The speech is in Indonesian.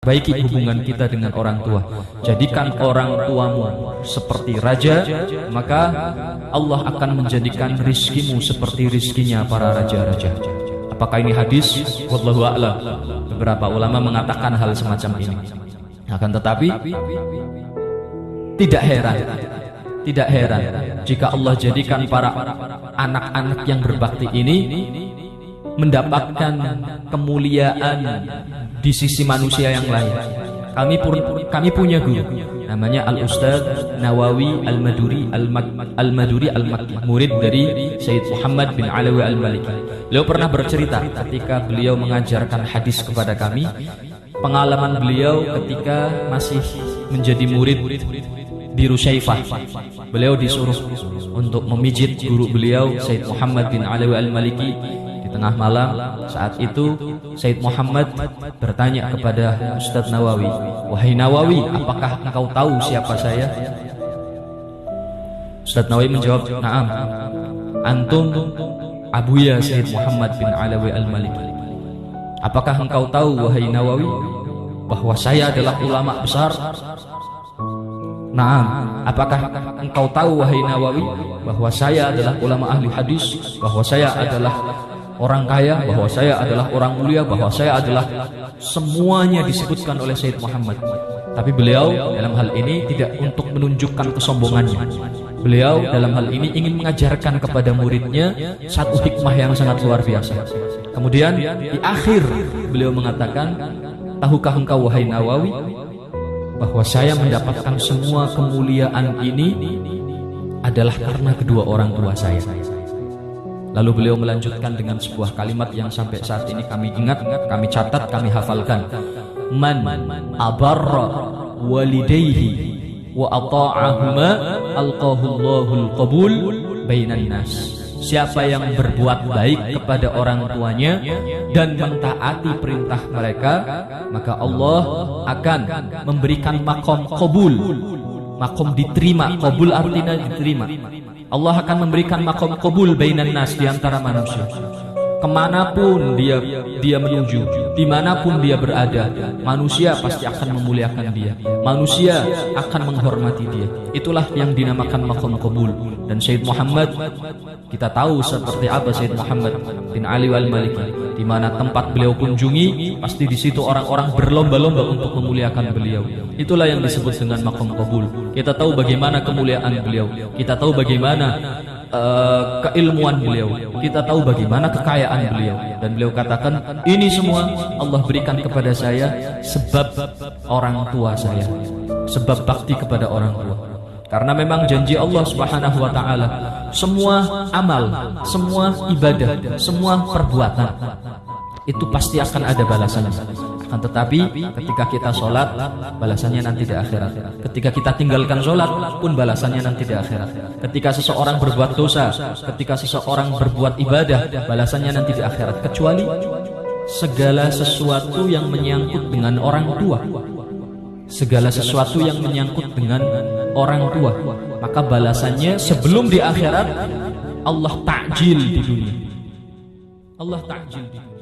Baiki hubungan kita dengan orang tua. Jadikan orang tuamu seperti raja, maka Allah akan menjadikan rizkimu seperti rizkinya para raja-raja. Apakah ini hadis? Wallahu a'lam. Beberapa ulama mengatakan hal semacam ini. Akan tetapi tidak heran jika Allah jadikan para anak-anak yang berbakti ini mendapatkan kemuliaan di sisi manusia yang lain. Kami punya guru namanya Al-Ustadz Nawawi Al-Maduri Al-Makki, murid dari Sayyid Muhammad bin Alawi Al-Maliki. Beliau pernah bercerita ketika beliau mengajarkan hadis kepada kami, pengalaman beliau ketika masih menjadi murid di Rusyaifah. Beliau disuruh untuk memijit guru beliau Sayyid Muhammad bin Alawi Al-Maliki. Tengah malam saat itu Sayyid Muhammad bertanya kepada Ustadz Nawawi, "Wahai Nawawi, apakah engkau tahu siapa saya?" Ustadz Nawawi menjawab, "Na'am, antum abuya Sayyid Muhammad bin Alawi Al-Maliki." "Apakah engkau tahu wahai Nawawi bahwa saya adalah ulama besar?" "Na'am." "Apakah engkau tahu wahai Nawawi bahwa saya adalah ulama ahli hadis, bahwa saya adalah orang kaya, bahwa saya adalah orang mulia, bahwa saya adalah..." Semuanya disebutkan oleh Sayyid Muhammad. Tapi beliau dalam hal ini tidak untuk menunjukkan kesombongannya. Beliau dalam hal ini ingin mengajarkan kepada muridnya satu hikmah yang sangat luar biasa. Kemudian di akhir beliau mengatakan, "Tahukah engkau wahai Nawawi bahwa saya mendapatkan semua kemuliaan ini adalah karena kedua orang tua saya." Lalu beliau melanjutkan dengan sebuah kalimat yang sampai saat ini kami ingat, kami catat, kami hafalkan. "Man abarra walidayhi wa ata'ahuma alqahullahul qabul bainan nas." Siapa yang berbuat baik kepada orang tuanya dan mentaati perintah mereka, maka Allah akan memberikan makom qabul. Makom diterima, qabul artinya diterima. Allah akan memberikan makom qabul bainan nas, di antara manusia. Kemanapun dia menuju, dimanapun dia berada, manusia pasti akan memuliakan dia, manusia akan menghormati dia. Itulah yang dinamakan makom qabul. Dan Sayyid Muhammad, kita tahu seperti apa Sayyid Muhammad bin Ali Al-Maliki. Di mana tempat beliau kunjungi, pasti di situ orang-orang berlomba-lomba untuk memuliakan beliau. Itulah yang disebut dengan makom qabul. Kita tahu bagaimana kemuliaan beliau, kita tahu bagaimana keilmuan beliau, kita tahu bagaimana kekayaan beliau. Dan beliau katakan, ini semua Allah berikan kepada saya sebab orang tua saya, sebab bakti kepada orang tua. Karena memang janji Allah Subhanahu wa ta'ala, semua amal, semua ibadah, semua perbuatan itu pasti akan ada balasannya. Akan tetapi ketika kita sholat, balasannya nanti di akhirat. Ketika kita tinggalkan sholat pun balasannya nanti di akhirat. Ketika seseorang berbuat dosa, ketika seseorang berbuat ibadah, balasannya nanti di akhirat. Kecuali segala sesuatu yang menyangkut dengan orang tua, segala sesuatu yang menyangkut dengan orang tua, maka balasannya sebelum di akhirat Allah takjil di dunia. Allah takjil di dunia.